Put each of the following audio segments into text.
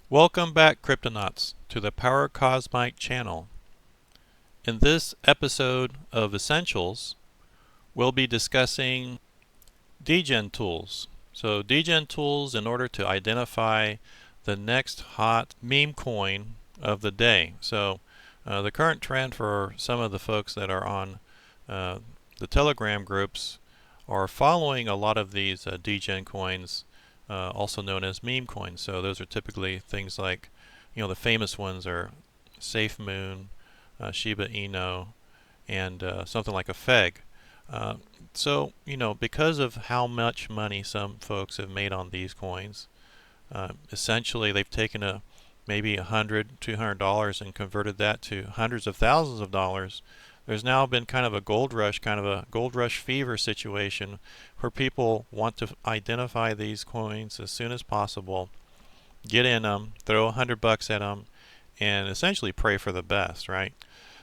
Welcome back, Cryptonauts, to the Power Cosmite channel. In this episode of Essentials, we'll be discussing Degen tools. So Degen tools in order to identify the next hot meme coin of the day. So the current trend for some of the folks that are on the Telegram groups are following a lot of these Degen coins, also known as meme coins. So those are typically things like, the famous ones are Safe Moon, Shiba Inu, and something like a FEG. So, because of how much money some folks have made on these coins, essentially they've taken maybe $100, $200 and converted that to hundreds of thousands of dollars. There's now been kind of a gold rush fever situation where people want to identify these coins as soon as possible, get in them, throw $100 at them, and essentially pray for the best, right?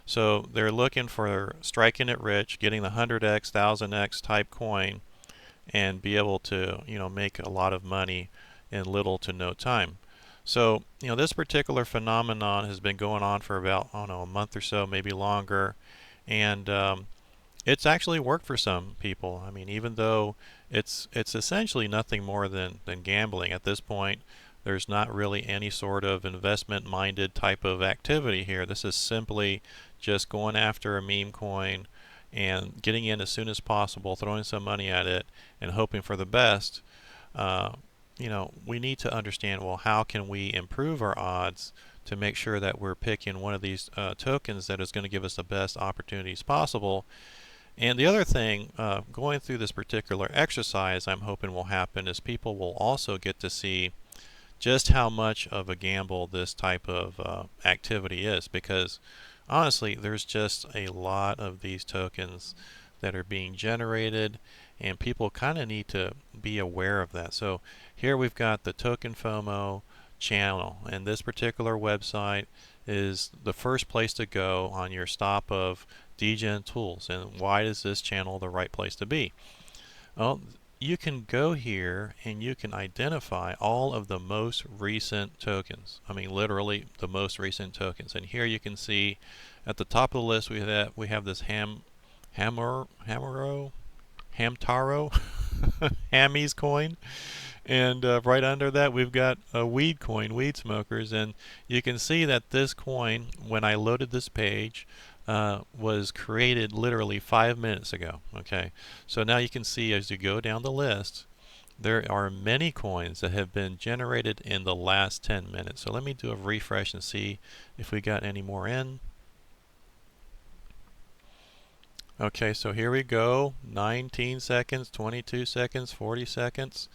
So they're looking for striking it rich, getting the 100x, 1000x type coin, and be able to, make a lot of money in little to no time. So, this particular phenomenon has been going on for about, a month or so, maybe longer, and it's actually worked for some people. I mean, even though it's essentially nothing more than gambling at this point, there's not really any sort of investment-minded type of activity here. This is simply just going after a meme coin and getting in as soon as possible, throwing some money at it, and hoping for the best. We need to understand, well, how can we improve our odds to make sure that we're picking one of these tokens that is going to give us the best opportunities possible. And the other thing, going through this particular exercise, I'm hoping will happen is people will also get to see just how much of a gamble this type of activity is, because honestly, there's just a lot of these tokens that are being generated, and people kind of need to be aware of that. So here we've got the Token FOMO channel, and this particular website is the first place to go on your stop of Degen tools. And why is this channel the right place to be? Well, you can go here and you can identify all of the most recent tokens. I mean, literally the most recent tokens. And here you can see at the top of the list we have this Hamtaro Hammies coin, and right under that we've got a weed coin, weed smokers, and you can see that this coin, when I loaded this page, was created literally 5 minutes ago. Okay, so now you can see as you go down the list, there are many coins that have been generated in the last 10 minutes. So let me do a refresh and see if we got any more in. Okay, so here we go, 19 seconds, 22 seconds, 40 seconds,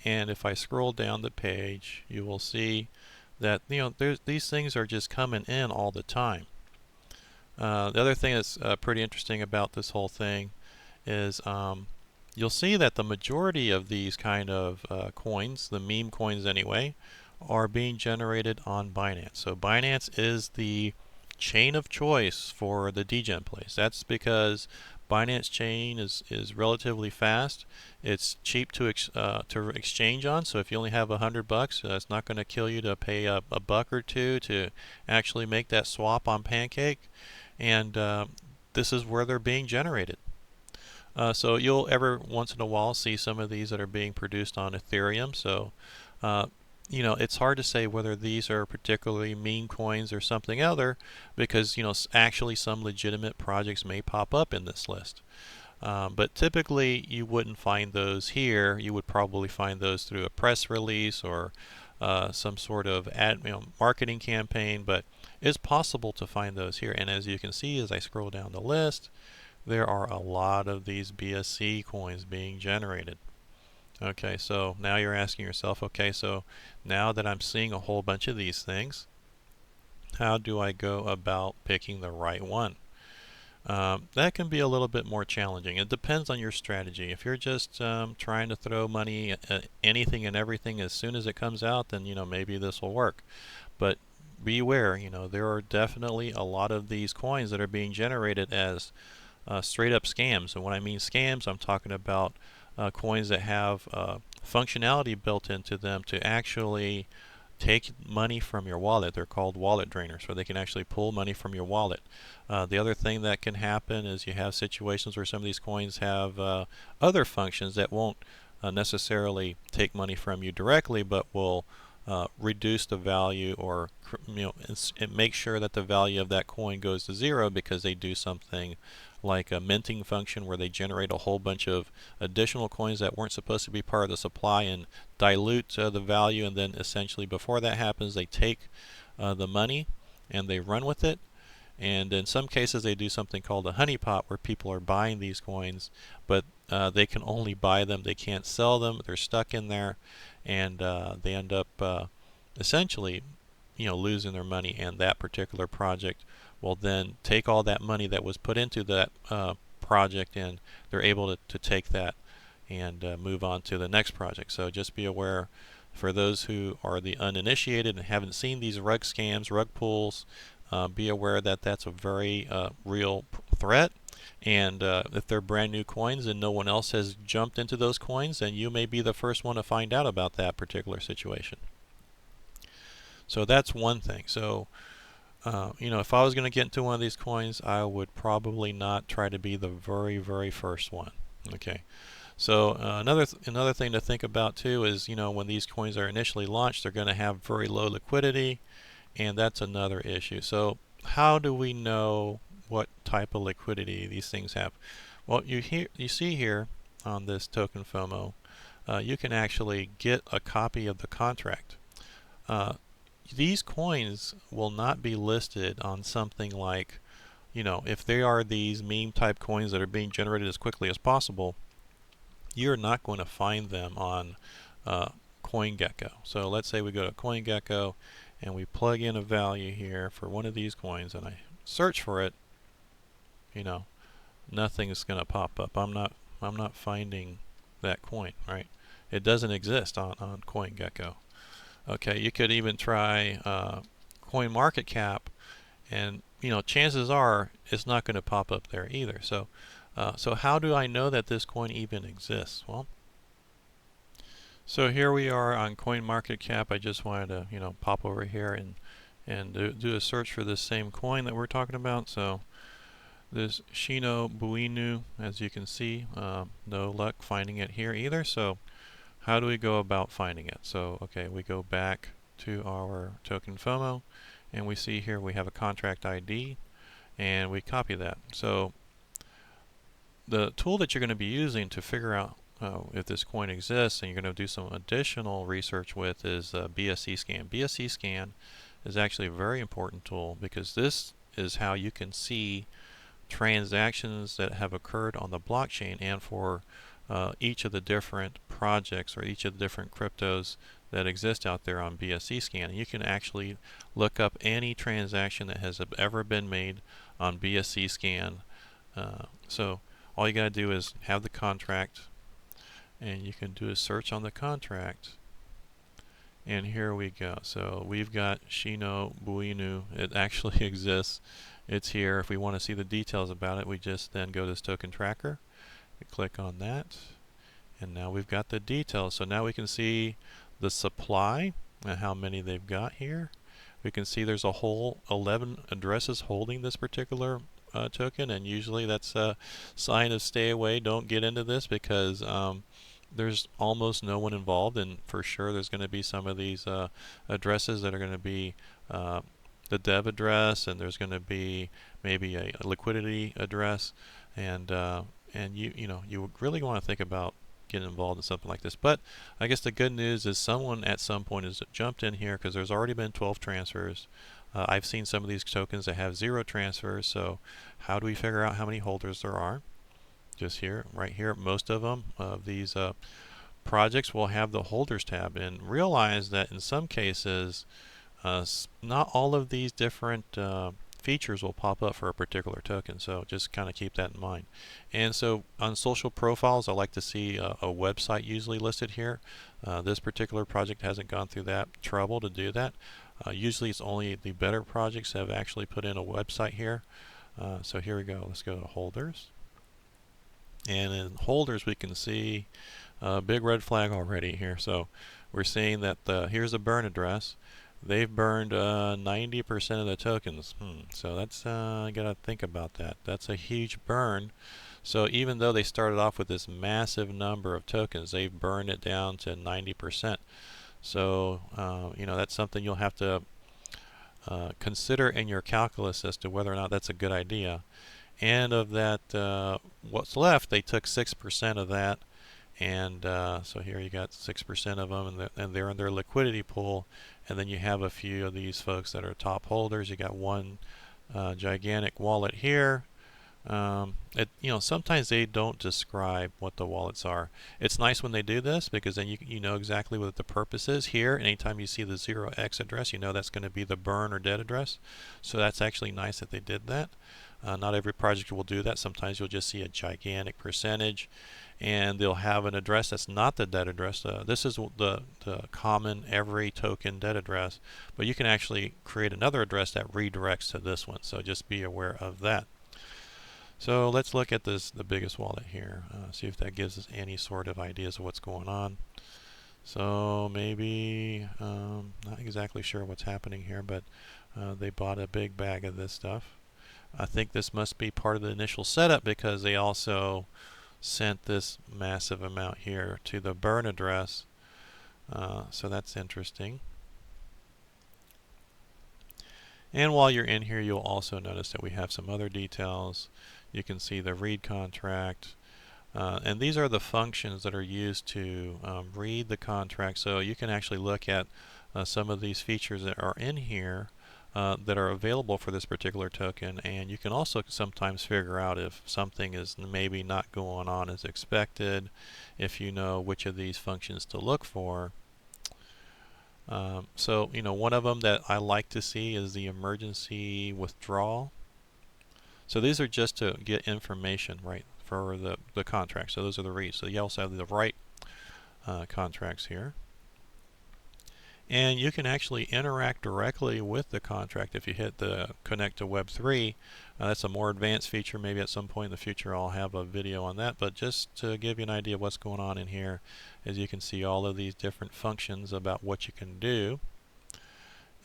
and if I scroll down the page, you will see that these things are just coming in all the time. The other thing that's pretty interesting about this whole thing is you'll see that the majority of these kind of coins, the meme coins anyway, are being generated on Binance. So Binance is the chain of choice for the Degen plays. That's because Binance chain is relatively fast. It's cheap to exchange on. So if you only have $100, it's not going to kill you to pay a buck or two to actually make that swap on Pancake. And this is where they're being generated. So you'll every once in a while see some of these that are being produced on Ethereum. So it's hard to say whether these are particularly meme coins or something other, because actually some legitimate projects may pop up in this list. But typically you wouldn't find those here. You would probably find those through a press release or some sort of marketing campaign, but it's possible to find those here. And as you can see, as I scroll down the list, there are a lot of these BSC coins being generated. Okay, so now you're asking yourself, okay, so now that I'm seeing a whole bunch of these things, how do I go about picking the right one? That can be a little bit more challenging. It depends on your strategy. If you're just trying to throw money at anything and everything as soon as it comes out, then maybe this will work. But beware, there are definitely a lot of these coins that are being generated as straight up scams. And when I mean scams, I'm talking about coins that have functionality built into them to actually take money from your wallet. They're called wallet drainers, so they can actually pull money from your wallet. The other thing that can happen is you have situations where some of these coins have other functions that won't necessarily take money from you directly, but will reduce the value, or it makes sure that the value of that coin goes to zero, because they do something like a minting function where they generate a whole bunch of additional coins that weren't supposed to be part of the supply and dilute the value, and then essentially before that happens they take the money and they run with it. And in some cases they do something called a honeypot, where people are buying these coins, but they can only buy them, they can't sell them, they're stuck in there, and they end up essentially losing their money, and that particular project will then take all that money that was put into that project, and they're able to take that and move on to the next project. So just be aware, for those who are the uninitiated and haven't seen these rug scams, rug pulls, be aware that that's a very real threat. And if they're brand new coins and no one else has jumped into those coins, then you may be the first one to find out about that particular situation. So that's one thing. So if I was going to get into one of these coins, I would probably not try to be the very first one. Okay. So another thing to think about too is, when these coins are initially launched, they're going to have very low liquidity, and that's another issue. So how do we know what type of liquidity these things have? Well, you see here on this token FOMO, you can actually get a copy of the contract. These coins will not be listed on something like, if they are these meme type coins that are being generated as quickly as possible, you're not going to find them on CoinGecko. So let's say we go to CoinGecko and we plug in a value here for one of these coins, and I search for it. Nothing is going to pop up. I'm not finding that coin, right? It doesn't exist on CoinGecko. Okay, you could even try CoinMarketCap, and chances are it's not going to pop up there either. So how do I know that this coin even exists? Well, so here we are on CoinMarketCap. I just wanted to pop over here and do a search for this same coin that we're talking about. So this Shino Buinu, as you can see, no luck finding it here either. So how do we go about finding it? So okay, we go back to our token FOMO, and we see here we have a contract ID, and we copy that. So the tool that you're going to be using to figure out if this coin exists, and you're going to do some additional research with, is BSCScan. BSCScan is actually a very important tool, because this is how you can see transactions that have occurred on the blockchain, and for each of the different projects or each of the different cryptos that exist out there on BSCScan. And you can actually look up any transaction that has ever been made on BSCScan. So all you got to do is have the contract, and you can do a search on the contract, and here we go. So we've got Shino Buinu. It actually exists. It's here. If we want to see the details about it, we just then go to this token tracker. We click on that, and now we've got the details. So now we can see the supply and how many they've got here. We can see there's a whole 11 addresses holding this particular token, and usually that's a sign of stay away, don't get into this, because there's almost no one involved, and for sure there's going to be some of these addresses that are going to be the dev address, and there's going to be maybe a liquidity address, and you really want to think about getting involved in something like this. But I guess the good news is someone at some point has jumped in here, because there's already been 12 transfers. I've seen some of these tokens that have 0 transfers. So how do we figure out how many holders there are? Just here, right here, most of them of these projects will have the holders tab, and realize that in some cases not all of these different features will pop up for a particular token, so just kind of keep that in mind. And so on social profiles, I like to see a website usually listed here. This particular project hasn't gone through that trouble to do that. Usually it's only the better projects have actually put in a website here. So here we go. Let's go to holders. And in holders we can see Big red flag already here. So we're seeing that here's a burn address. They've burned 90% of the tokens. So that's I gotta think about that. That's a huge burn. So even though they started off with this massive number of tokens, they've burned it down to 90%. So that's something you'll have to consider in your calculus as to whether or not that's a good idea. And of that, what's left, they took 6% of that. And so here you got 6% of them, and they're in their liquidity pool. And then you have a few of these folks that are top holders. You got one gigantic wallet here. Sometimes they don't describe what the wallets are. It's nice when they do this because then you know exactly what the purpose is. Here, anytime you see the 0x address, you know that's going to be the burn or dead address. So that's actually nice that they did that. Not every project will do that. Sometimes you'll just see a gigantic percentage, and they'll have an address that's not the dead address. This is the common every token dead address, but you can actually create another address that redirects to this one. So just be aware of that. So let's look at the biggest wallet here, see if that gives us any sort of ideas of what's going on. So maybe, not exactly sure what's happening here, but they bought a big bag of this stuff. I think this must be part of the initial setup because they also sent this massive amount here to the burn address. So that's interesting. And while you're in here, you'll also notice that we have some other details. You can see the read contract. And these are the functions that are used to read the contract. So you can actually look at some of these features that are in here that are available for this particular token. And you can also sometimes figure out if something is maybe not going on as expected, if you know which of these functions to look for. So one of them that I like to see is the emergency withdrawal. So these are just to get information, right, for the contract. So those are the reads. So you also have the write contracts here. And you can actually interact directly with the contract if you hit the connect to Web3. That's a more advanced feature. Maybe at some point in the future I'll have a video on that. But just to give you an idea of what's going on in here, as you can see all of these different functions about what you can do.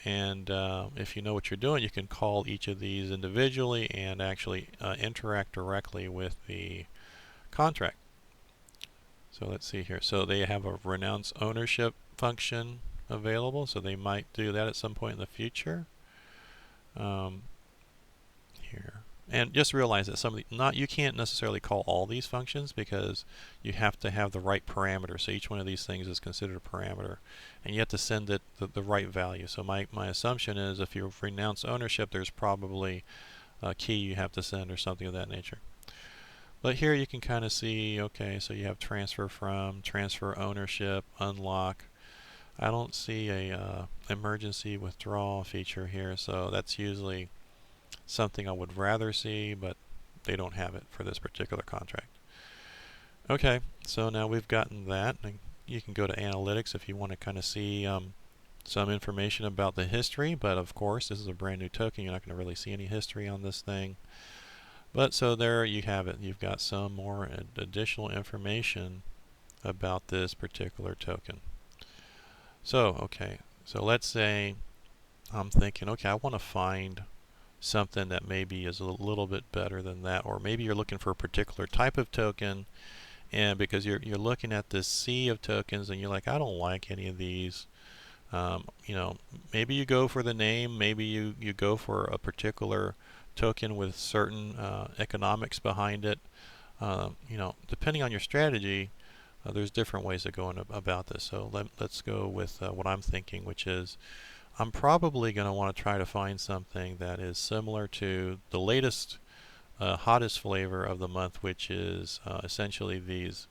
And if you know what you're doing, you can call each of these individually and actually interact directly with the contract. So let's see here. So they have a renounce ownership function available, so they might do that at some point in the future. Here, and just realize that some of the you can't necessarily call all these functions because you have to have the right parameter. So each one of these things is considered a parameter, and you have to send it the right value. So my assumption is if you renounce ownership, there's probably a key you have to send or something of that nature. But here you can kind of see, okay, so you have transfer from, transfer ownership, unlock. I don't see a emergency withdrawal feature here, so that's usually something I would rather see, but they don't have it for this particular contract. Okay, so now we've gotten that. And you can go to analytics if you want to kind of see some information about the history, but of course this is a brand new token. You're not going to really see any history on this thing. But so there you have it. You've got some more additional information about this particular token. So, okay, so let's say I'm thinking, okay, I want to find something that maybe is a little bit better than that, or maybe you're looking for a particular type of token, and because you're looking at this sea of tokens and you're like, I don't like any of these. Maybe you go for the name, maybe you go for a particular token with certain economics behind it. Depending on your strategy, there's different ways of going about this. So let's go with what I'm thinking, which is I'm probably going to want to try to find something that is similar to the latest hottest flavor of the month, which is essentially these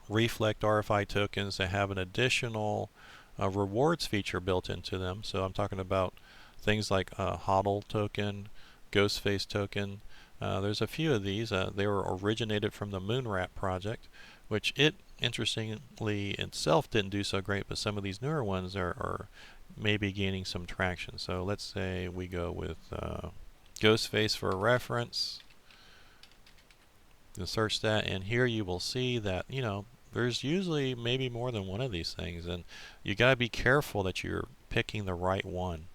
Reflect RFI tokens that have an additional rewards feature built into them. So I'm talking about things like HODL token, Ghostface token. There's a few of these. They were originated from the Moonrat project, which it interestingly itself didn't do so great, but some of these newer ones are maybe gaining some traction. So let's say we go with Ghostface for a reference. You search that, and here you will see that, you know, there's usually maybe more than one of these things, and you got to be careful that you're picking the right one.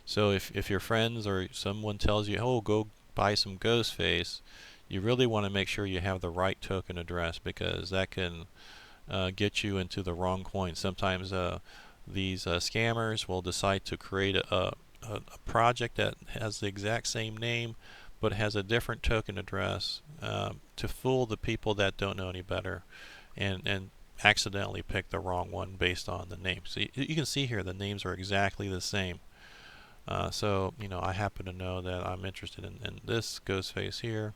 So if your friends or someone tells you, oh, go buy some Ghostface, you really want to make sure you have the right token address, because that can get you into the wrong coin. Sometimes these scammers will decide to create a project that has the exact same name but has a different token address to fool the people that don't know any better, and accidentally pick the wrong one based on the name. So you can see here the names are exactly the same. So, you know, I happen to know that I'm interested in this Ghostface here.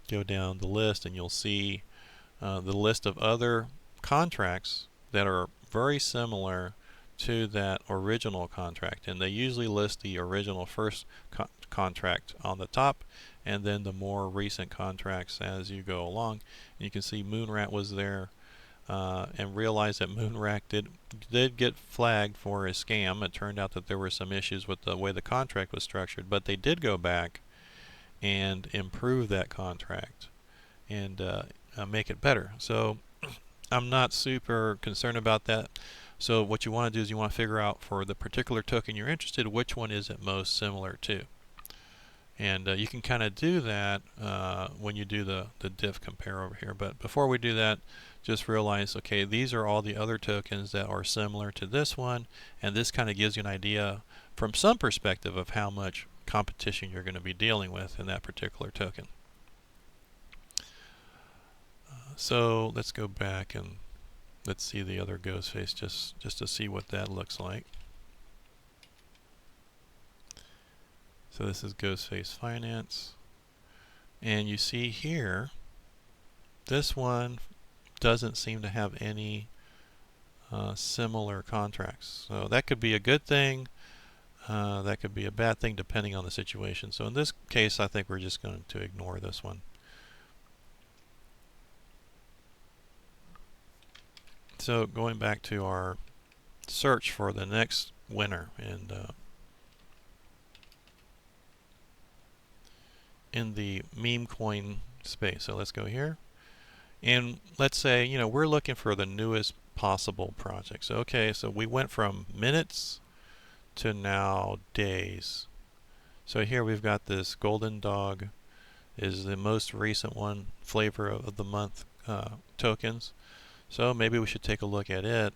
Go down the list and you'll see the list of other contracts that are very similar to that original contract, and they usually list the original first contract on the top and then the more recent contracts as you go along. And you can see Moonrat was there, and realize that Moonrat did get flagged for a scam. It turned out that there were some issues with the way the contract was structured, but they did go back and improve that contract and make it better. So I'm not super concerned about that. So what you want to do is you want to figure out for the particular token you're interested in, which one is it most similar to. And you can kind of do that when you do the diff compare over here. But before we do that, just realize, okay, these are all the other tokens that are similar to this one, and this kind of gives you an idea from some perspective of how much competition you're going to be dealing with in that particular token. So let's go back and let's see the other Ghostface just to see what that looks like. So this is Ghostface Finance, and you see here this one doesn't seem to have any similar contracts. So that could be a good thing, that could be a bad thing depending on the situation. So in this case, I think we're just going to ignore this one. So going back to our search for the next winner, and in the meme coin space. So let's go here, and let's say, you know, we're looking for the newest possible project. So okay, so we went from minutes to now days. So here we've got this Golden Dog is the most recent one, flavor of the month tokens. So maybe we should take a look at it.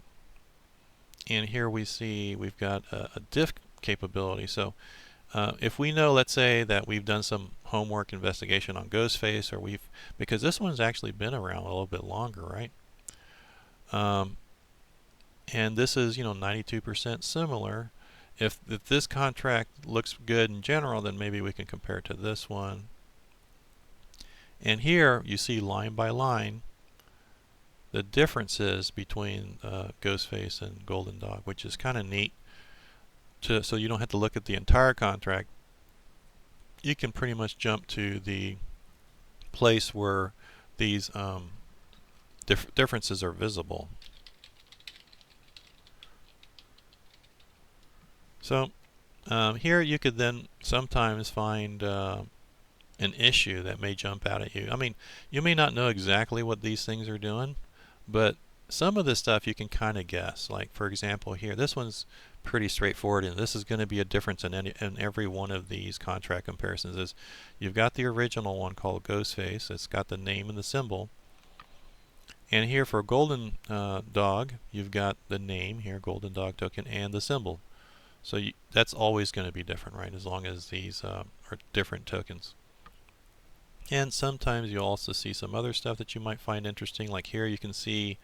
And here we see we've got a diff capability. So if we know, let's say that we've done some homework investigation on Ghostface, or because this one's actually been around a little bit longer, right? And this is, you know, 92% similar. If this contract looks good in general, then maybe we can compare it to this one. And here you see line by line the differences between Ghostface and Golden Dog, which is kind of neat. So you don't have to look at the entire contract. You can pretty much jump to the place where these differences are visible. So here you could then sometimes find an issue that may jump out at you. I mean, you may not know exactly what these things are doing, but some of this stuff you can kind of guess. Like, for example, here, this one's pretty straightforward, and this is going to be a difference in every one of these contract comparisons. Is you've got the original one called Ghostface. It's got the name and the symbol. And here for Golden Dog, you've got the name here, Golden Dog token, and the symbol. So that's always going to be different, right, as long as these are different tokens. And sometimes you'll also see some other stuff that you might find interesting. Like here you can see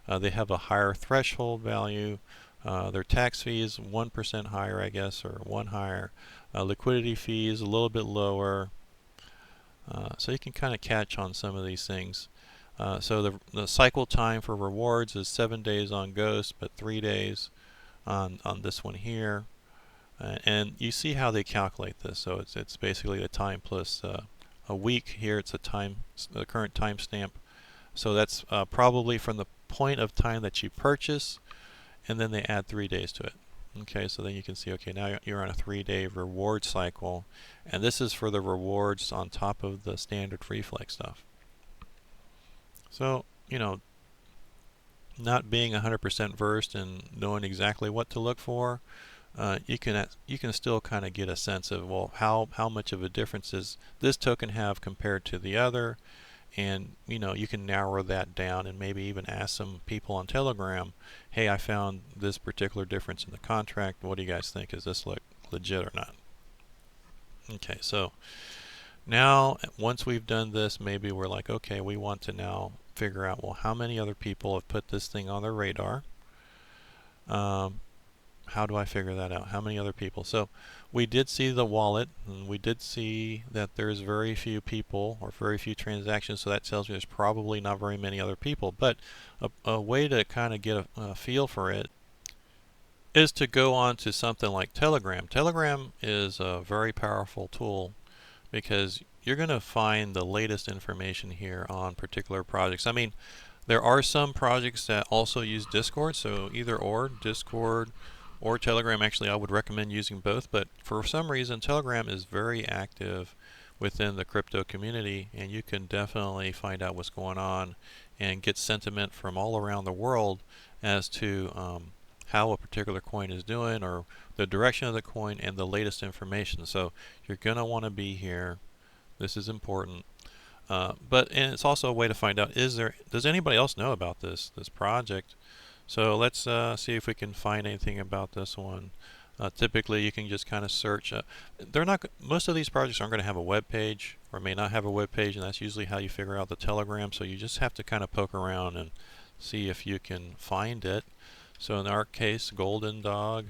they have a higher threshold value. Their tax fee is 1% higher, I guess, or 1 higher. Liquidity fee is a little bit lower. So you can kind of catch on some of these things. So the cycle time for rewards is 7 days on Ghost, but 3 days on this one here. And you see how they calculate this. So it's basically a time plus a week. Here it's the current timestamp. So that's probably from the point of time that you purchase, and then they add 3 days to it. Okay, so then you can see, okay, now you're on a 3-day reward cycle, and this is for the rewards on top of the standard free flex stuff. So, not being 100% versed and knowing exactly what to look for, you can still kind of get a sense of, well, how much of a difference does this token have compared to the other, and you can narrow that down and maybe even ask some people on Telegram, hey, I found this particular difference in the contract. What do you guys think? Does this look legit or not? Okay, so now once we've done this, maybe we're like, okay, we want to now figure out, well, how many other people have put this thing on their radar? How do I figure that out? How many other people? So we did see the wallet, and we did see that there's very few people or very few transactions, so that tells me there's probably not very many other people. But a way to kind of get a feel for it is to go on to something like Telegram. Telegram is a very powerful tool because you're going to find the latest information here on particular projects. I mean, there are some projects that also use Discord, so either or, Discord or Telegram. Actually, I would recommend using both, but for some reason Telegram is very active within the crypto community, and you can definitely find out what's going on and get sentiment from all around the world as to how a particular coin is doing, or the direction of the coin, and the latest information. So you're going to want to be here. This is important. And it's also a way to find out, does anybody else know about this project? So let's see if we can find anything about this one. Typically, you can just kind of search. Most of these projects aren't going to have a web page, or may not have a web page, and that's usually how you figure out the Telegram. So you just have to kind of poke around and see if you can find it. So in our case, Golden Dog.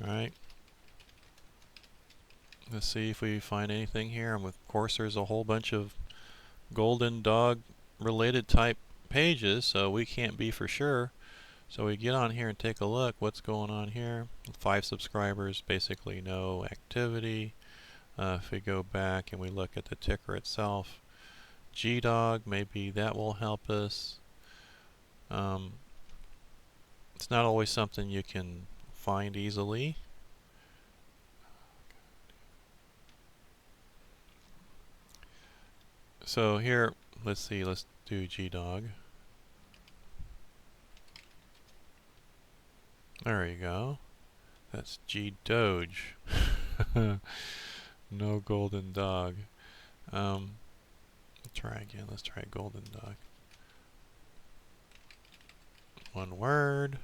All right. Let's see if we find anything here. And of course, there's a whole bunch of Golden Dog related type pages, so we can't be for sure. So we get on here and take a look. What's going on here? 5 subscribers, basically no activity. If we go back and we look at the ticker itself, GDog, maybe that will help us. It's not always something you can find easily. So here, let's see, let's do GDog. There you go. That's G-Doge. No Golden Dog. Let's try again. Let's try Golden Dog. One word.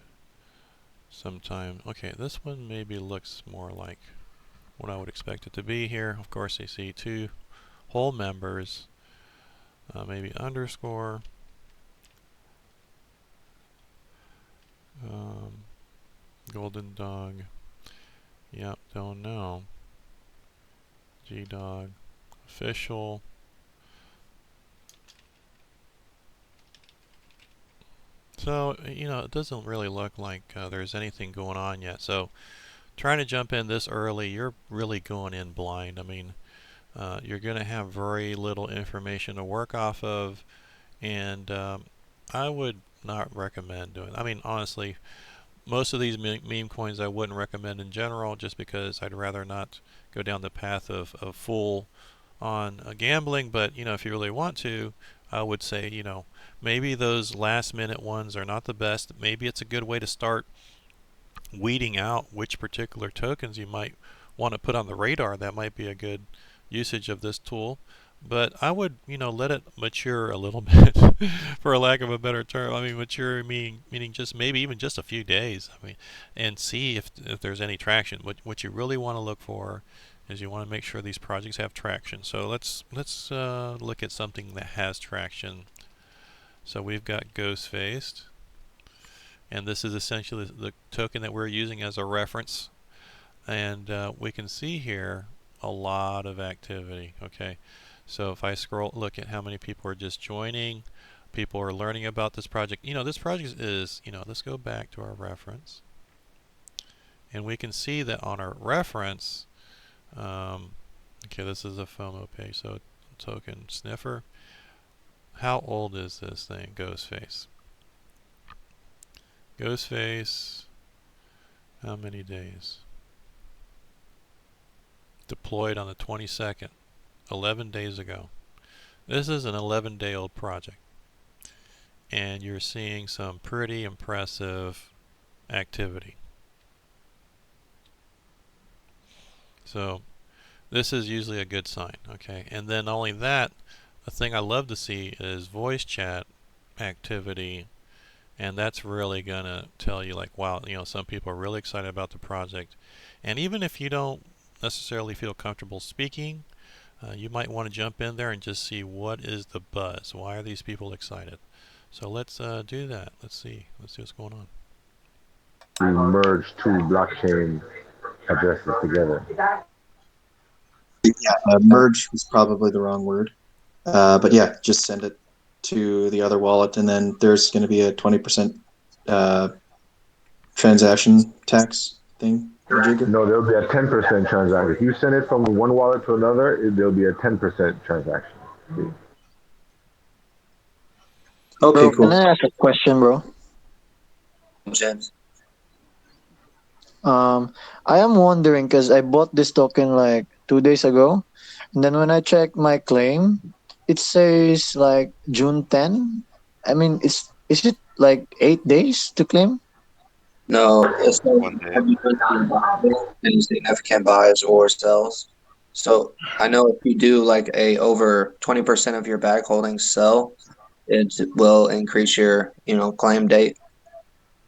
Sometime. Okay, this one maybe looks more like what I would expect it to be here. Of course, you see 2 whole members. Maybe underscore. Golden Dog. Yep, don't know. GDog. Official. So, it doesn't really look like there's anything going on yet. So, trying to jump in this early, you're really going in blind. I mean, you're going to have very little information to work off of, and I would not recommend doing it. I mean, honestly, most of these meme coins I wouldn't recommend in general, just because I'd rather not go down the path of full on gambling. But if you really want to, I would say maybe those last minute ones are not the best. Maybe it's a good way to start weeding out which particular tokens you might want to put on the radar. That might be a good usage of this tool. But I would, let it mature a little bit, for a lack of a better term. I mean, mature meaning just maybe even just a few days. I mean, and see if there's any traction. What you really want to look for is you want to make sure these projects have traction. So let's look at something that has traction. So we've got Ghostfaced, and this is essentially the token that we're using as a reference. And we can see here a lot of activity. Okay. So if I look at how many people are just joining, people are learning about this project. This project is, let's go back to our reference. And we can see that on our reference, okay, this is a FOMO page, so token sniffer. How old is this thing, Ghostface? Ghostface, How many days? Deployed on the 22nd, 11 days ago. This is an 11-day-old project, and you're seeing some pretty impressive activity. So this is usually a good sign, okay? And then not only that, a thing I love to see is voice chat activity, and that's really gonna tell you like, wow, some people are really excited about the project. And even if you don't necessarily feel comfortable speaking, you might want to jump in there and just see what is the buzz. Why are these people excited? So let's do that. Let's see what's going on. We merge two blockchain addresses together. Yeah, merge was probably the wrong word. But yeah, just send it to the other wallet, and then there's going to be a 20% transaction tax thing. No, there'll be a 10% transaction. If you send it from one wallet to another, there'll be a 10% transaction. Okay, Bro, cool. can I ask a question, bro? James. I am wondering because I bought this token like 2 days ago, and then when I check my claim, it says like June 10. I mean, is it like 8 days to claim? No, it's like One day. have you been any significant buys or sells? So I know if you do like a over 20% of your bag holdings sell, it will increase your, claim date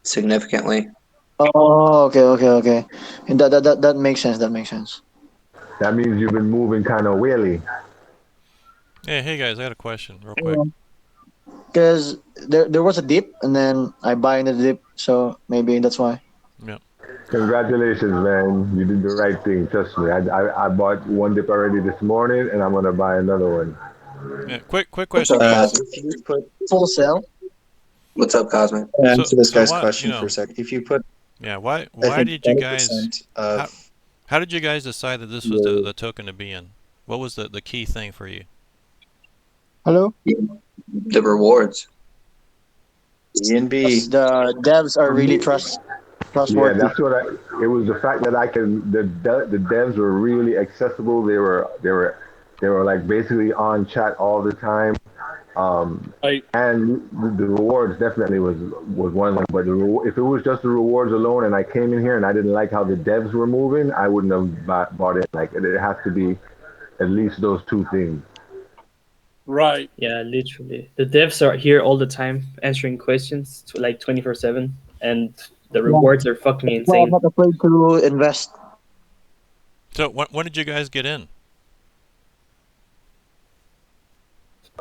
significantly. Oh, okay. And that makes sense. That makes sense. That means you've been moving kind of whaley. Hey guys, I got a question real quick. Because there was a dip, and then I buy in the dip, so maybe that's why. Yeah. Congratulations, man. You did the right thing. Trust me. I bought one dip already this morning, and I'm going to buy another one. Yeah. Quick What's question, up, guys. Cosmic? If you put Full sell. What's up, Cosmic? answer this So guy's what, question for a sec. If you put, yeah, I why think, did you guys 20% how, of how did you guys decide that this was your the token to be in? What was the key thing for you? Hello. The rewards. Yes, BNB, the devs are For really me, yeah, trustworthy. that's what it was the fact that the devs were really accessible. They were like basically on chat all the time. I And the rewards definitely was one of them. But if it was just the rewards alone, and I came in here and I didn't like how the devs were moving, I wouldn't have bought it. Like it has to be at least those two things. right. Yeah, literally. The devs are here all the time answering questions to like 24/7, and the Yeah, rewards are fucking that's why I'm insane. not afraid to invest. So when did you guys get in?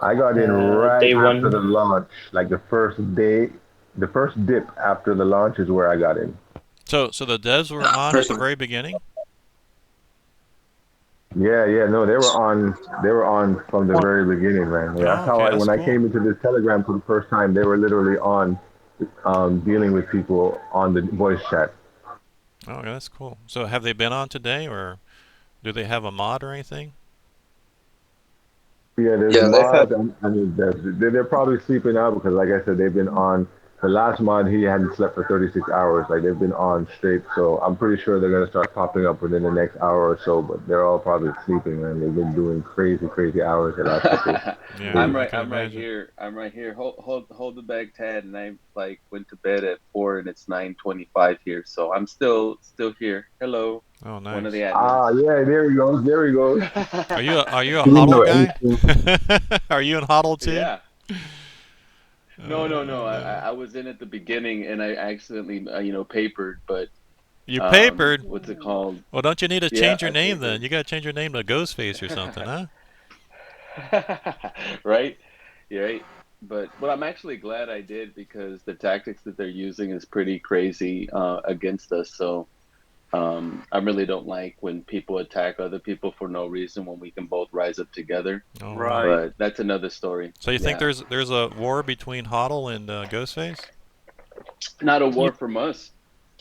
I got in right Day after the one. launch, like the first day, the first dip after the launch is where I got in. So the devs were on at the Personally, very beginning? Yeah, no, they were on from the very beginning, man. Yeah, Oh, that's how okay, that's when I cool. came into this Telegram for the first time, they were literally on, dealing with people on the voice chat. Oh, okay, that's cool. So have they been on today, or do they have a mod or anything? Yeah, there's yeah, they've had mods. I mean, they're probably sleeping now because, like I said, they've been on. The last mod, he hadn't slept for 36 hours. Like they've been on straight. So I'm pretty sure they're gonna start popping up within the next hour or so. But they're all probably sleeping, man. They've been doing crazy, crazy hours the last couple Yeah, days. I can I'm right imagine. here. I'm right here. Hold the bag, Tad. And I like went to bed at 4, and it's 9:25 here. So I'm still here. Hello, Oh, one of the nice. Ah, admins. yeah, there he goes. There he goes. Are you a even hodl though guy? anything, Are you in hodl too? Yeah. No. I, No. I was in at the beginning, and I accidentally papered. But You papered? what's it called? Well, don't you need to Yeah, change your I name then? papered. You gotta change your name to Ghostface or something, huh? Right? Yeah, right. But I'm actually glad I did because the tactics that they're using is pretty crazy against us. So I really don't like when people attack other people for no reason when we can both rise up together. Oh, wow. Right. But that's another story. So you think Yeah, there's a war between Hodl and Ghostface? not a You, war from us.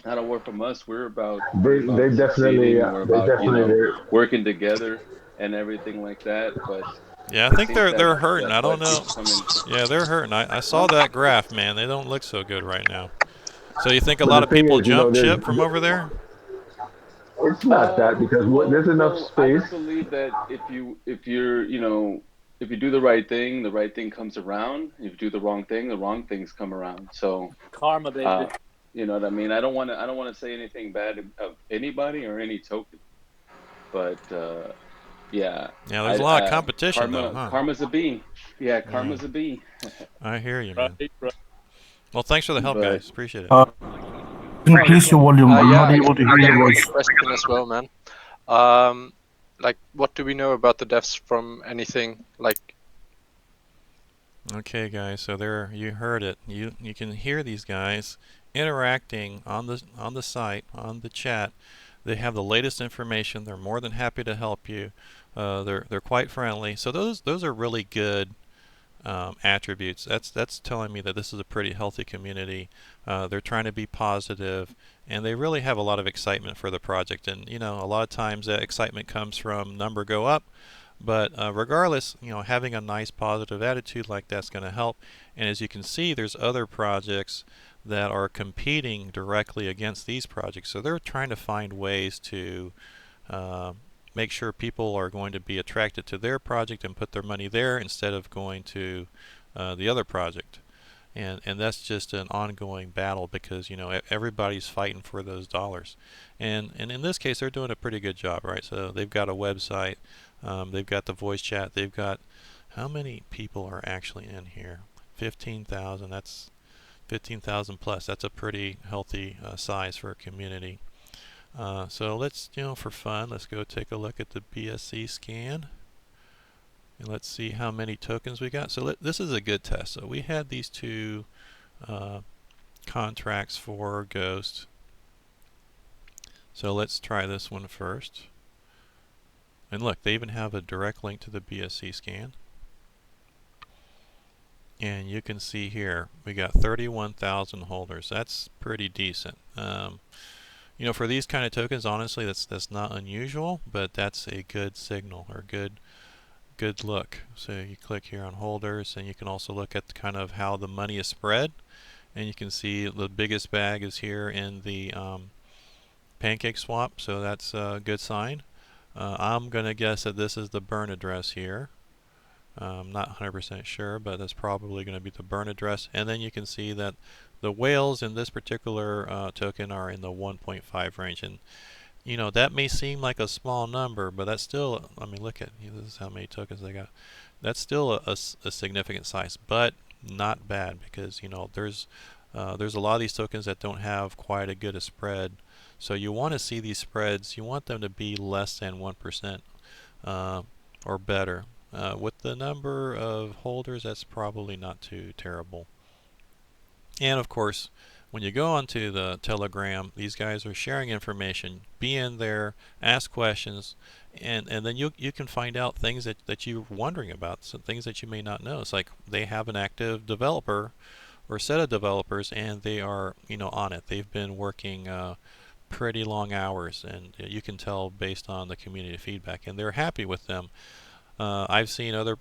Not a war from us. We're about They we're they about definitely succeeding and we're they about definitely they're, working together and everything like that. But Yeah, I it think seems they're that hurting. that I don't bud know. keeps coming. Yeah, they're hurting. I saw Huh? that graph, man. They don't look so good right now. So you think a But lot the of thing people is, you know, jump ship from over there? it's not that because there's enough No, I space. just believe that if you're if you do the right thing comes around. If you do the wrong thing, the wrong things come around. So Karma, baby. uh, you know what I mean. I don't want to say anything bad of anybody or any token, but yeah, Yeah, there's I a lot of competition though, karma huh? karma's a bee. Yeah, Yeah, karma's a bee. I hear you, man. Right, right. Well, thanks for the help, But guys. Appreciate it. Increase your volume. I'm Yeah, not I able to hear I your have a voice. question as well, man. Like, what do we know about the deaths from anything? Like, Okay, guys. So there, you heard it. You can hear these guys interacting on the site, on the chat. They have the latest information. They're more than happy to help you. They're quite friendly. So those are really good attributes. That's telling me that this is a pretty healthy community. They're trying to be positive, and they really have a lot of excitement for the project. And you know, a lot of times that excitement comes from number go up, but regardless, you know, having a nice positive attitude like that's going to help. And as you can see, there's other projects that are competing directly against these projects. So they're trying to find ways to uh, make sure people are going to be attracted to their project and put their money there instead of going to the other project. And that's just an ongoing battle because you know everybody's fighting for those dollars, and in this case they're doing a pretty good job, right? So they've got a website, they've got the voice chat, they've got how many people are actually in here? 15,000. That's 15,000 plus. That's a pretty healthy size for a community. So let's, you know, for fun, let's go take a look at the BSC scan. And let's see how many tokens we got. So this is a good test. So we had these two contracts for Ghost. So let's try this one first. And look, they even have a direct link to the BSC scan. And you can see here, we got 31,000 holders. That's pretty decent. You know, for these kind of tokens, honestly, that's not unusual, but that's a good signal or good look. So you click here on holders, and you can also look at kind of how the money is spread, and you can see the biggest bag is here in the pancake swap, so that's a good sign. I'm gonna guess that this is the burn address here. I'm not 100% sure, but that's probably going to be the burn address. And then you can see that the whales in this particular token are in the 1.5 range, and you know, that may seem like a small number, but that's still, I mean, look at, this is how many tokens they got. That's still a significant size, but not bad because, you know, there's a lot of these tokens that don't have quite a good a spread. So you want to see these spreads, you want them to be less than 1% or better. With the number of holders, that's probably not too terrible. And of course, when you go onto the Telegram, these guys are sharing information. Be in there, ask questions, and then you can find out things that you're wondering about, some things that you may not know. It's like they have an active developer or set of developers, and they are, you know, on it. They've been working pretty long hours, and you can tell based on the community feedback, and they're happy with them. I've seen other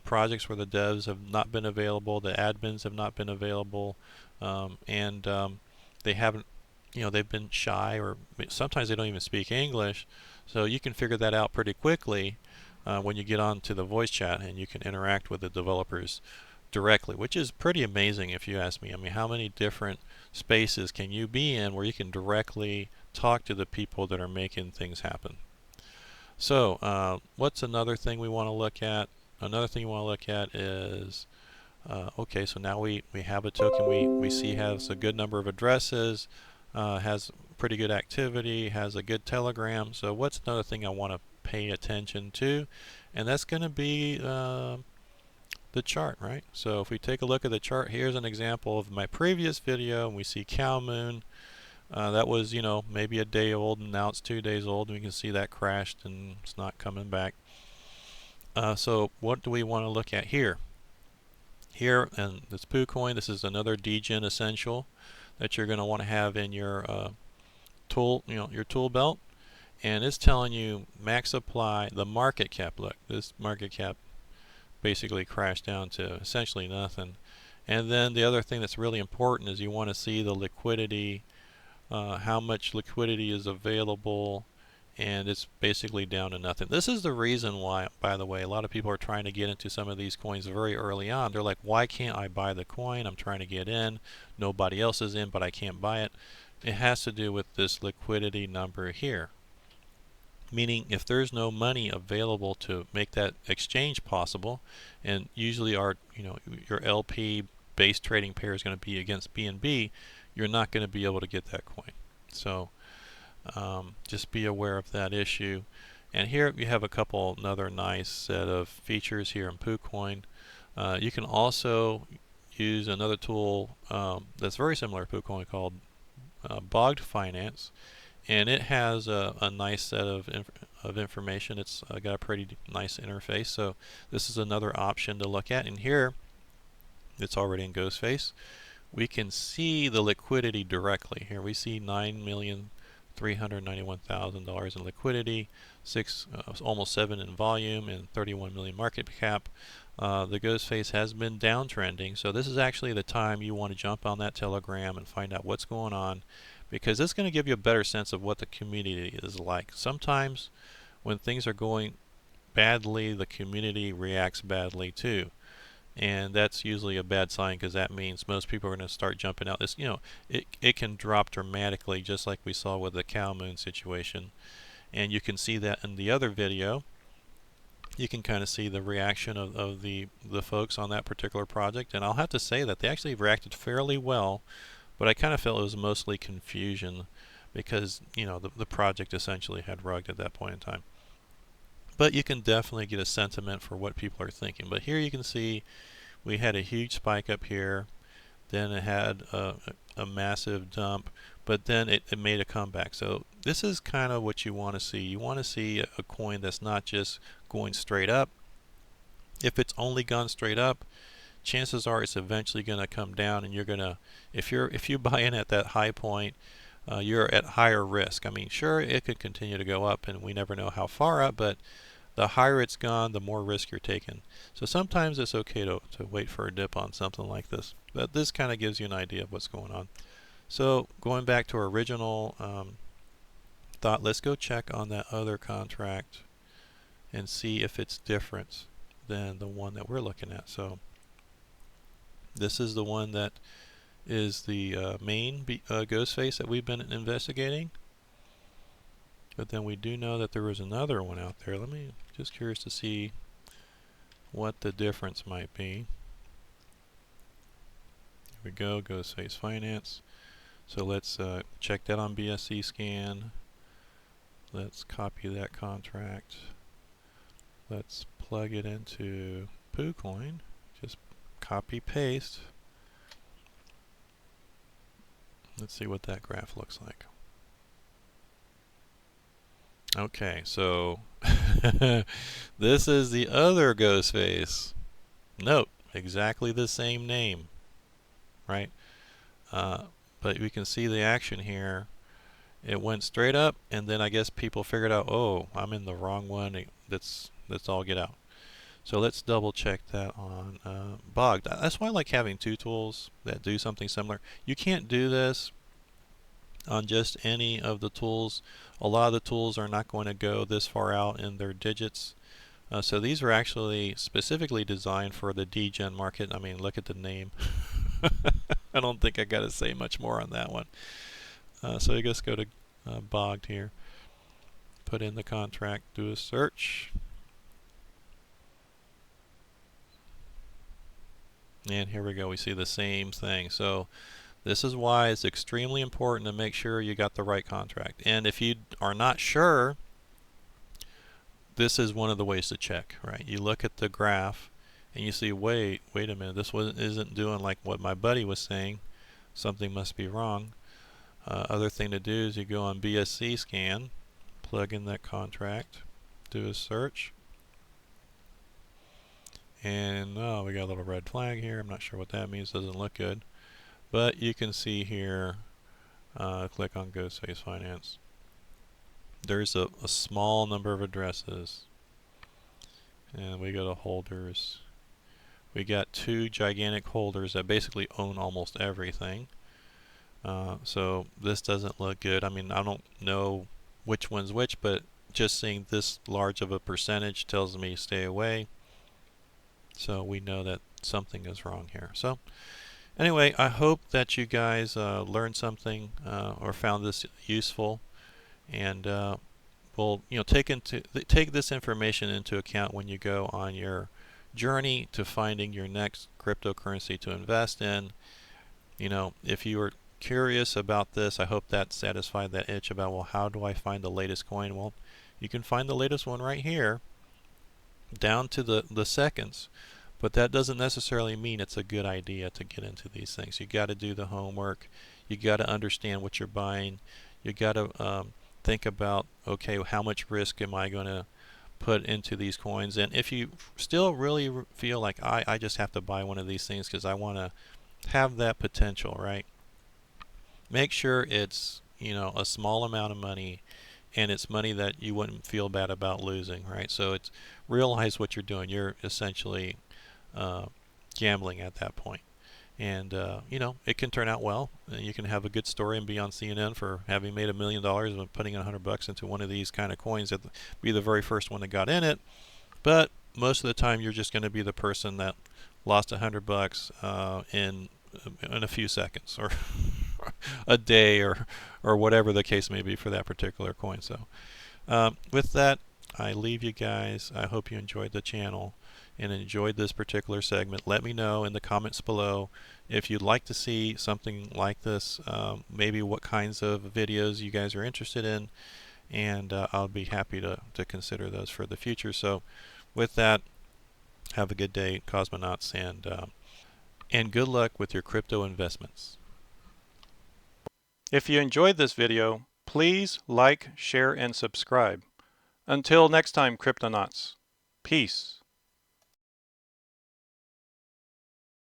projects where the devs have not been available, the admins have not been available, and they haven't, you know, they've been shy, or sometimes they don't even speak English. So you can figure that out pretty quickly when you get onto the voice chat and you can interact with the developers directly, which is pretty amazing if you ask me. I mean, how many different spaces can you be in where you can directly talk to the people that are making things happen? So what's another thing we want to look at? Another thing we want to look at is, okay, so now we have a token we see has a good number of addresses, has pretty good activity, has a good telegram. So what's another thing I want to pay attention to? And that's going to be the chart, right? So if we take a look at the chart, here's an example of my previous video, and we see Cow Moon. That was, you know, maybe a day old, and now it's 2 days old, and we can see that crashed and it's not coming back. So what do we want to look at here? Here, and this PooCoin, this is another Degen essential that you're going to want to have in your tool, you know, your tool belt, and it's telling you max supply, the market cap. Look, this market cap basically crashed down to essentially nothing, And then the other thing that's really important is you want to see the liquidity, how much liquidity is available, and it's basically down to nothing. This is the reason why, by the way, a lot of people are trying to get into some of these coins very early on. They're like, why can't I buy the coin? I'm trying to get in. Nobody else is in, but I can't buy it. It has to do with this liquidity number here. Meaning if there's no money available to make that exchange possible, and usually your LP base trading pair is going to be against BNB, you're not going to be able to get that coin. So just be aware of that issue. And here you have another nice set of features here in PooCoin. You can also use another tool that's very similar to PooCoin called Bogged Finance, and it has a nice set of information. It's got a pretty nice interface. So this is another option to look at. And here, it's already in Ghostface. We can see the liquidity directly. Here we see $9,391,000 in liquidity, almost 7 in volume, and 31 million market cap. The Ghostface has been downtrending, so this is actually the time you want to jump on that Telegram and find out what's going on, because it's going to give you a better sense of what the community is like. Sometimes when things are going badly, the community reacts badly too. And that's usually a bad sign, because that means most people are going to start jumping out. It can drop dramatically, just like we saw with the cow moon situation. And you can see that in the other video. You can kind of see the reaction of the folks on that particular project. And I'll have to say that they actually reacted fairly well, but I kind of felt it was mostly confusion, because the project essentially had rugged at that point in time. But you can definitely get a sentiment for what people are thinking. But here you can see we had a huge spike up here, then it had a massive dump, but then it made a comeback. So this is kind of what you want to see. You want to see a coin that's not just going straight up. If it's only gone straight up, chances are it's eventually going to come down, and you're going to, if you buy in at that high point, you're at higher risk. I mean, sure, it could continue to go up, and we never know how far up, but the higher it's gone, the more risk you're taking. So sometimes it's okay to wait for a dip on something like this. But this kind of gives you an idea of what's going on. So going back to our original thought, let's go check on that other contract and see if it's different than the one that we're looking at. So this is the one that is the main Ghostface that we've been investigating. But then we do know that there was another one out there. Just curious to see what the difference might be. Here we go, Ghostface Finance. So let's check that on BSCScan. Let's copy that contract. Let's plug it into PooCoin. Just copy paste. Let's see what that graph looks like. Okay, so this is the other Ghostface. Note, exactly the same name, right? But we can see the action here. It went straight up, and then I guess people figured out, oh, I'm in the wrong one. Let's all get out. So let's double check that on Bogged. That's why I like having two tools that do something similar. You can't do this on just any of the tools. A lot of the tools are not going to go this far out in their digits. So these are actually specifically designed for the Degen market. I mean, look at the name. I don't think I got to say much more on that one. So you just go to Bogged here, put in the contract, do a search, and here we go. We see the same thing. So this is why it's extremely important to make sure you got the right contract. And if you are not sure, this is one of the ways to check, right? You look at the graph and you see, wait a minute, this isn't doing like what my buddy was saying. Something must be wrong. Other thing to do is you go on BSCScan, plug in that contract, do a search, and we got a little red flag here. I'm not sure what that means. Doesn't look good. But you can see here, click on Ghostface Finance. There's a small number of addresses. And we go to holders. We got two gigantic holders that basically own almost everything. So this doesn't look good. I mean, I don't know which one's which, but just seeing this large of a percentage tells me stay away. So we know that something is wrong here. So anyway, I hope that you guys learned something or found this useful, and will take this information into account when you go on your journey to finding your next cryptocurrency to invest in. If you are curious about this, I hope that satisfied that itch about, well, how do I find the latest coin? Well, you can find the latest one right here, down to the seconds. But that doesn't necessarily mean it's a good idea to get into these things. You got to do the homework. You got to understand what you're buying. You got to think about, okay, how much risk am I going to put into these coins? And if you still really feel like I just have to buy one of these things because I want to have that potential, right? Make sure it's a small amount of money, and it's money that you wouldn't feel bad about losing, right? So it's realize what you're doing. You're essentially gambling at that point. And it can turn out well. You can have a good story and be on CNN for having made $1 million and putting $100 into one of these kind of coins that be the very first one that got in it. But most of the time, you're just going to be the person that lost $100 in a few seconds or a day or whatever the case may be for that particular coin. So with that, I leave you guys. I hope you enjoyed the channel and enjoyed this particular segment. Let me know in the comments below if you'd like to see something like this, maybe what kinds of videos you guys are interested in, and I'll be happy to consider those for the future. So with that, have a good day, cosmonauts, and good luck with your crypto investments. If you enjoyed this video, please like, share, and subscribe. Until next time, Cryptonauts. Peace.